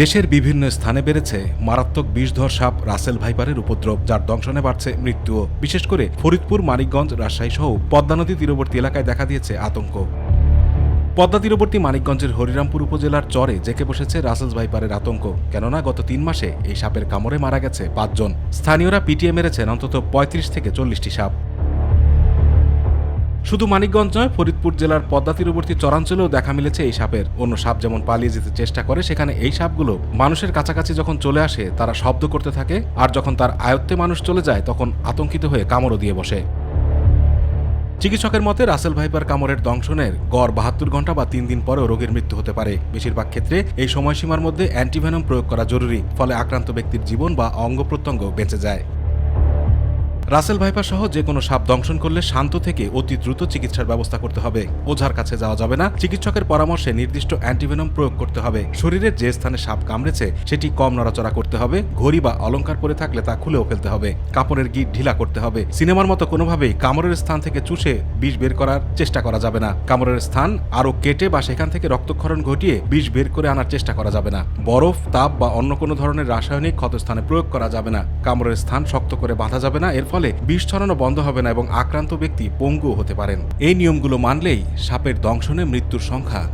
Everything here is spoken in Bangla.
দেশের বিভিন্ন স্থানে বেড়েছে মারাত্মক বিষধর সাপ রাসেল ভাইপারের উপদ্রব, যার দংশনে বাড়ছে মৃত্যুও। বিশেষ করে ফরিদপুর, মানিকগঞ্জ, রাজশাহী সহ পদ্মা নদী তীরবর্তী এলাকায় দেখা দিয়েছে আতঙ্ক। পদ্মা তীরবর্তী মানিকগঞ্জের হরিরামপুর উপজেলার চরে জেঁকে বসেছে রাসেল ভাইপারের আতঙ্ক। কেননা গত ৩ মাসে এই সাপের কামড়ে মারা গেছে ৫ জন। স্থানীয়রা পিটিয়ে মেরেছেন অন্তত ৩৫ থেকে ৪০টি সাপ। শুধু মানিকগঞ্জ নয়, ফরিদপুর জেলার পদ্মা তীরবর্তী চরাঞ্চলেও দেখা মিলেছে এই সাপের। অন্য সাপ যেমন পালিয়ে যেতে চেষ্টা করে, সেখানে এই সাপগুলো মানুষের কাছাকাছি যখন চলে আসে তারা শব্দ করতে থাকে, আর যখন তার আয়ত্তে মানুষ চলে যায় তখন আতঙ্কিত হয়ে কামড়ও দিয়ে বসে। চিকিৎসকের মতে রাসেল ভাইপার কামড়ের দংশনের গড় ৭২ ঘন্টা বা ৩ দিন পরেও রোগীর মৃত্যু হতে পারে। বেশিরভাগ ক্ষেত্রে এই সময়সীমার মধ্যে অ্যান্টিভেনম প্রয়োগ করা জরুরি, ফলে আক্রান্ত ব্যক্তির জীবন বা অঙ্গ প্রত্যঙ্গ বেঁচে যায়। রাসেল ভাইপার সহ যে কোনো সাপ দংশন করলে শান্ত থেকে অতি দ্রুত চিকিৎসার ব্যবস্থা করতে হবে। ওঝার কাছে যাওয়া যাবে না। চিকিৎসকের পরামর্শে নির্দিষ্ট অ্যান্টিভেনম প্রয়োগ করতে হবে। শরীরের যে স্থানে সাপ কামড়েছে সেটি কম নড়াচড়া করতে হবে। ঘড়ি বা অলংকার পরে থাকলে তা খুলেও ফেলতে হবে। কাপড়ের গিঁট ঢিলা করতে হবে। সিনেমার মতো কোনোভাবেই কামড়ের স্থান থেকে চুষে বিষ বের করার চেষ্টা করা যাবে না। কামড়ের স্থান আরও কেটে বা সেখান থেকে রক্তক্ষরণ ঘটিয়ে বিষ বের করে আনার চেষ্টা করা যাবে না। বরফ, তাপ বা অন্য কোনো ধরনের রাসায়নিক ক্ষতস্থানে প্রয়োগ করা যাবে না। কামড়ের স্থান শক্ত করে বাঁধা যাবে না। এর ফলে বিষ ছড়ানো বন্ধ হবে না এবং আক্রান্ত ব্যক্তি পঙ্গুও হতে পারেন। এই নিয়মগুলো মানলেই সাপের দংশনে মৃত্যুর সংখ্যা